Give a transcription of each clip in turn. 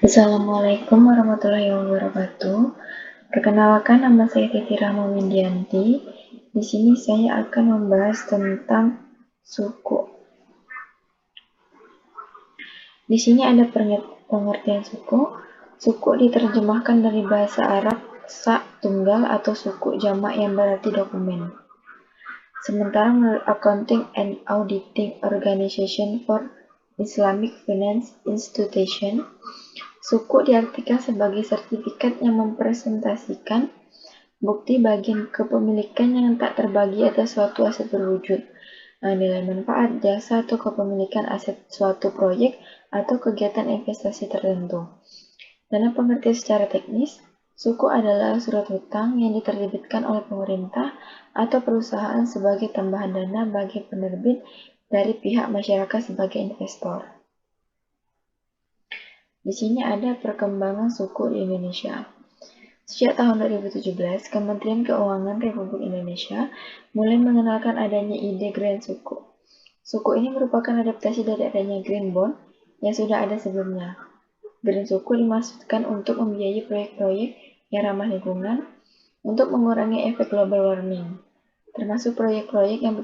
Assalamualaikum warahmatullahi wabarakatuh. Perkenalkan, nama saya Titi Rahma Windianti. Di sini saya akan membahas tentang suku. Di sini ada pengertian suku. Suku diterjemahkan dari bahasa Arab sa tunggal atau suku jamak yang berarti dokumen. Sementara menurut Accounting and Auditing Organization for Islamic Finance Institution, suku diartikan sebagai sertifikat yang mempresentasikan bukti bagian kepemilikan yang tak terbagi atas suatu aset berwujud, nilai manfaat, jasa, atau kepemilikan aset suatu proyek atau kegiatan investasi tertentu. Dalam pengertian secara teknis, suku adalah surat hutang yang diterbitkan oleh pemerintah atau perusahaan sebagai tambahan dana bagi penerbit dari pihak masyarakat sebagai investor. Di sini ada perkembangan suku di Indonesia. Sejak tahun 2017, Kementerian Keuangan Republik Indonesia mulai mengenalkan adanya ide Green Suku. Suku ini merupakan adaptasi dari adanya Green Bond yang sudah ada sebelumnya. Green Suku dimaksudkan untuk membiayai proyek-proyek yang ramah lingkungan untuk mengurangi efek global warming, termasuk proyek-proyek yang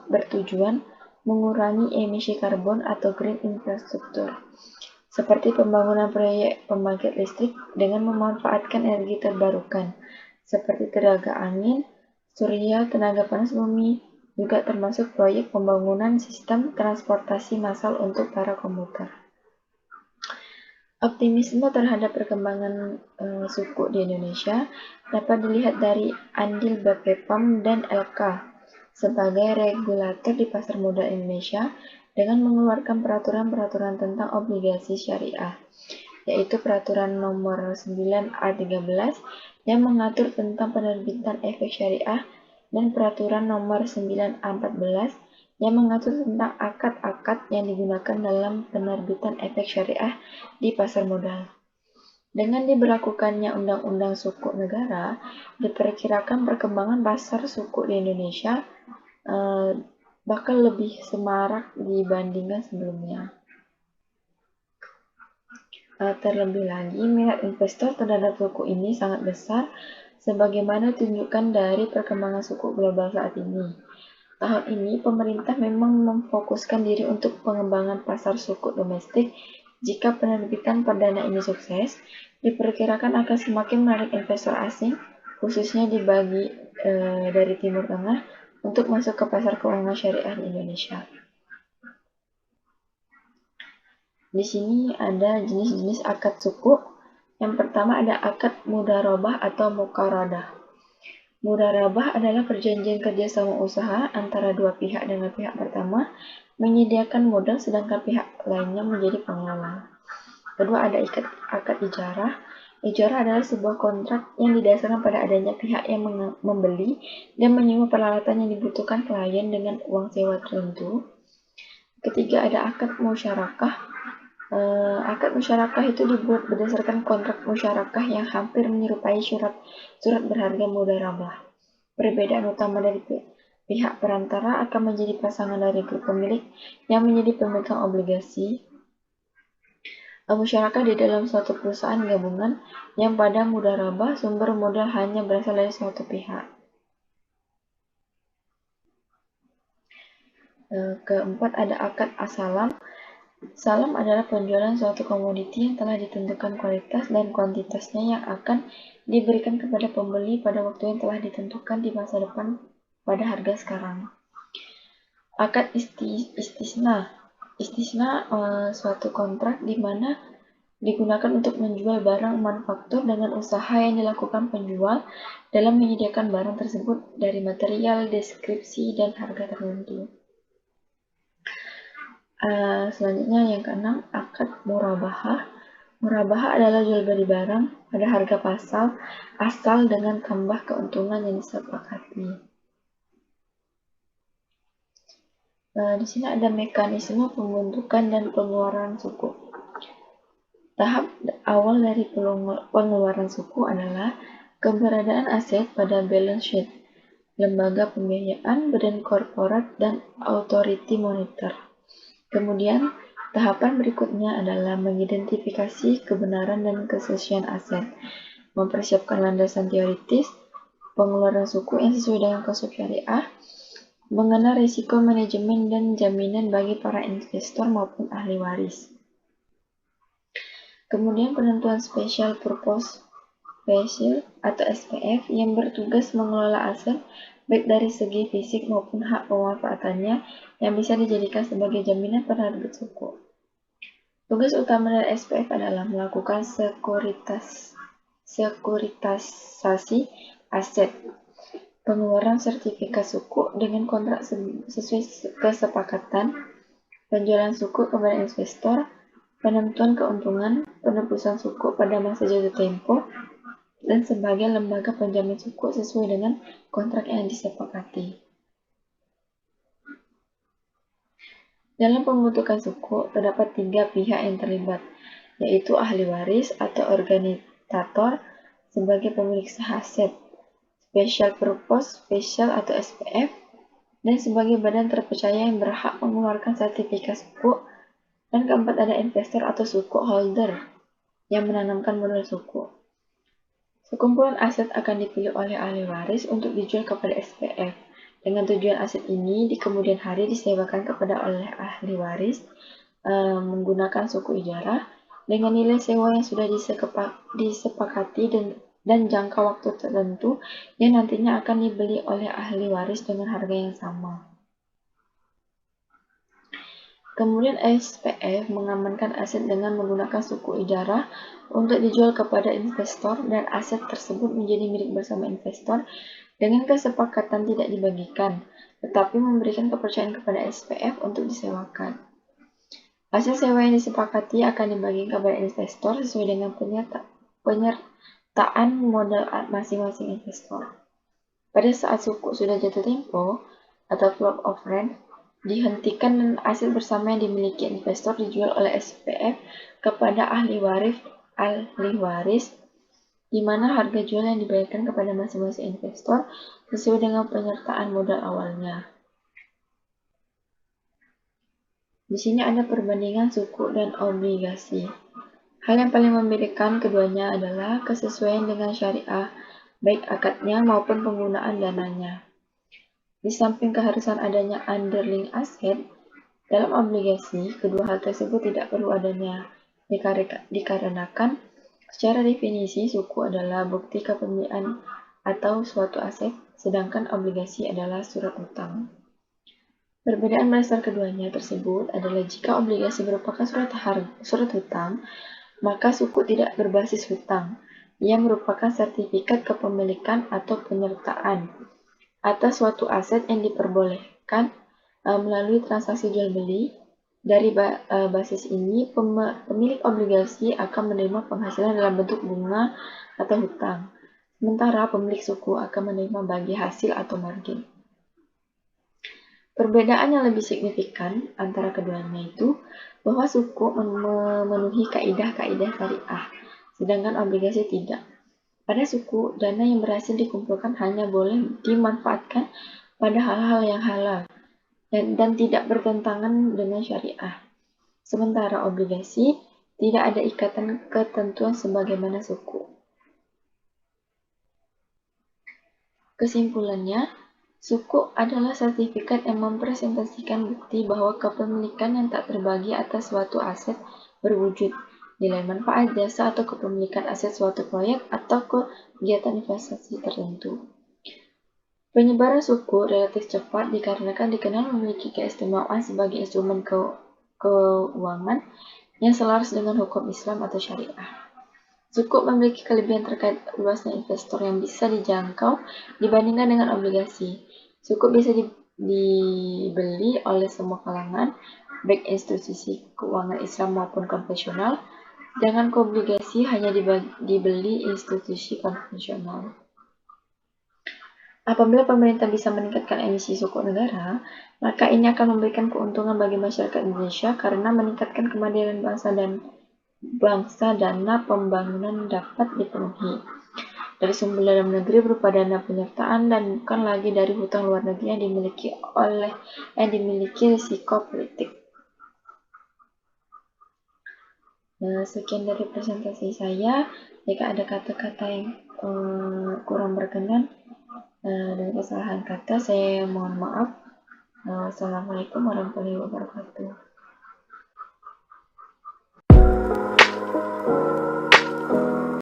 bertujuan mengurangi emisi karbon atau green infrastruktur, seperti pembangunan proyek pembangkit listrik dengan memanfaatkan energi terbarukan, seperti tenaga angin, surya, tenaga panas bumi, juga termasuk proyek pembangunan sistem transportasi massal untuk para komuter. Optimisme terhadap perkembangan suku di Indonesia dapat dilihat dari andil BPPAM dan LK sebagai regulator di pasar modal Indonesia dengan mengeluarkan peraturan-peraturan tentang obligasi syariah, yaitu Peraturan Nomor 9A13 yang mengatur tentang penerbitan efek syariah dan Peraturan Nomor 9A14 yang mengatur tentang akad-akad yang digunakan dalam penerbitan efek syariah di pasar modal. Dengan diberlakukannya Undang-Undang Suku Negara, diperkirakan perkembangan pasar suku di Indonesia bakal lebih semarak dibandingkan sebelumnya. Terlebih lagi, minat investor terhadap suku ini sangat besar, sebagaimana tunjukkan dari perkembangan suku global saat ini. Tahun ini, pemerintah memang memfokuskan diri untuk pengembangan pasar suku domestik. Jika penerbitan perdana ini sukses, diperkirakan akan semakin menarik investor asing, khususnya dari Timur Tengah, untuk masuk ke pasar keuangan syariah di Indonesia. Di sini ada jenis-jenis akad suku. Yang pertama ada akad mudharabah atau muqaradah. Mudharabah adalah perjanjian kerjasama usaha antara dua pihak dengan pihak pertama menyediakan modal sedangkan pihak lainnya menjadi pengelola. Kedua ada akad ijarah. Ijarah adalah sebuah kontrak yang didasarkan pada adanya pihak yang membeli dan menyewa peralatan yang dibutuhkan klien dengan uang sewa tertentu. Ketiga ada akad musyarakah. Akad musyarakah itu dibuat berdasarkan kontrak musyarakah yang hampir menyerupai surat berharga mudharabah. Perbedaan utama dari pihak perantara akan menjadi pasangan dari grup pemilik yang menjadi pemegang obligasi. Musyarakah di dalam suatu perusahaan gabungan yang pada mudharabah sumber modal hanya berasal dari suatu pihak. Keempat ada akad as-salam. Salam adalah penjualan suatu komoditi yang telah ditentukan kualitas dan kuantitasnya yang akan diberikan kepada pembeli pada waktu yang telah ditentukan di masa depan pada harga sekarang. Akad istisna. Istisna suatu kontrak di mana digunakan untuk menjual barang manufaktur dengan usaha yang dilakukan penjual dalam menyediakan barang tersebut dari material, deskripsi, dan harga tertentu. Selanjutnya yang keenam, akad murabahah. Murabahah adalah jual beli barang pada harga asal dengan tambah keuntungan yang disepakati. Di sini ada mekanisme pembentukan dan pengeluaran suku. Tahap awal dari pengeluaran suku adalah keberadaan aset pada balance sheet, lembaga pembiayaan, badan korporat, dan authority monitor. Kemudian Tahapan berikutnya adalah mengidentifikasi kebenaran dan kesesuaian aset, mempersiapkan landasan teoritis, pengeluaran suku yang sesuai dengan konsep syariah, mengenal risiko manajemen dan jaminan bagi para investor maupun ahli waris. Kemudian penentuan Special Purpose Vessel atau SPV yang bertugas mengelola aset baik dari segi fisik maupun hak pemanfaatannya yang bisa dijadikan sebagai jaminan penerbit suku. Tugas utama dari SPV adalah melakukan sekuritisasi aset, pengeluaran sertifikat suku dengan kontrak sesuai kesepakatan, penjualan suku kepada investor, penentuan keuntungan, penebusan suku pada masa jatuh tempo, dan sebagai lembaga penjamin suku sesuai dengan kontrak yang disepakati. Dalam pembentukan suku, terdapat 3 pihak yang terlibat, yaitu ahli waris atau organisator sebagai pemilik sah aset, Special Purpose Vessel atau SPV, dan sebagai badan terpercaya yang berhak mengeluarkan sertifikat suku, dan keempat ada investor atau suku holder yang menanamkan modal suku. Sekumpulan aset akan dipilih oleh ahli waris untuk dijual kepada SPV. Dengan tujuan aset ini di kemudian hari disewakan kepada oleh ahli waris menggunakan suku ijarah dengan nilai sewa yang sudah disepakati dan jangka waktu tertentu yang nantinya akan dibeli oleh ahli waris dengan harga yang sama. Kemudian SPV mengamankan aset dengan menggunakan suku ijarah untuk dijual kepada investor dan aset tersebut menjadi milik bersama investor dengan kesepakatan tidak dibagikan, tetapi memberikan kepercayaan kepada SPV untuk disewakan. Hasil sewa yang disepakati akan dibagikan kepada investor sesuai dengan penyertaan modal masing-masing investor. Pada saat suku sudah jatuh tempo atau close of rent, dihentikan dan aset bersama yang dimiliki investor dijual oleh SPV kepada ahli waris, di mana harga jual yang dibayarkan kepada masing-masing investor sesuai dengan penyertaan modal awalnya. Di sini ada perbandingan suku dan obligasi. Hal yang paling membedakan keduanya adalah kesesuaian dengan syariah, baik akadnya maupun penggunaan dananya. Di samping keharusan adanya underlying aset, dalam obligasi, kedua hal tersebut tidak perlu adanya, dikarenakan secara definisi suku adalah bukti kepemilikan atau suatu aset, sedangkan obligasi adalah surat utang. Perbedaan mendasar keduanya tersebut adalah jika obligasi merupakan surat hutang, maka suku tidak berbasis hutang, ia merupakan sertifikat kepemilikan atau penyertaan atas suatu aset yang diperbolehkan melalui transaksi jual-beli. Dari basis ini, pemilik obligasi akan menerima penghasilan dalam bentuk bunga atau hutang, sementara pemilik suku akan menerima bagi hasil atau margin. Perbedaan yang lebih signifikan antara keduanya itu bahwa suku memenuhi kaidah-kaidah syariah, sedangkan obligasi tidak. Pada suku, dana yang berhasil dikumpulkan hanya boleh dimanfaatkan pada hal-hal yang halal dan tidak bertentangan dengan syariah. Sementara obligasi tidak ada ikatan ketentuan sebagaimana suku. Kesimpulannya, suku adalah sertifikat yang mempresentasikan bukti bahwa kepemilikan yang tak terbagi atas suatu aset berwujud, nilai manfaat jasa atau kepemilikan aset suatu proyek atau kegiatan investasi tertentu. Penyebaran suku relatif cepat dikarenakan dikenal memiliki keistimewaan sebagai instrumen keuangan yang selaras dengan hukum Islam atau syariah. Suku memiliki kelebihan terkait luasnya investor yang bisa dijangkau dibandingkan dengan obligasi. Suku bisa dibeli oleh semua kalangan, baik institusi keuangan Islam maupun konvensional, dengan obligasi hanya dibeli institusi konvensional. Apabila pemerintah bisa meningkatkan emisi suku negara, maka ini akan memberikan keuntungan bagi masyarakat Indonesia karena meningkatkan kemandirian bangsa dana pembangunan dapat dipenuhi dari sumber dalam negeri berupa dana penyertaan dan bukan lagi dari hutang luar negeri yang dimiliki risiko politik. Sekian dari presentasi saya. Jika ada kata-kata yang kurang berkenan dan kesalahan kata, saya mohon maaf. Assalamualaikum warahmatullahi wabarakatuh.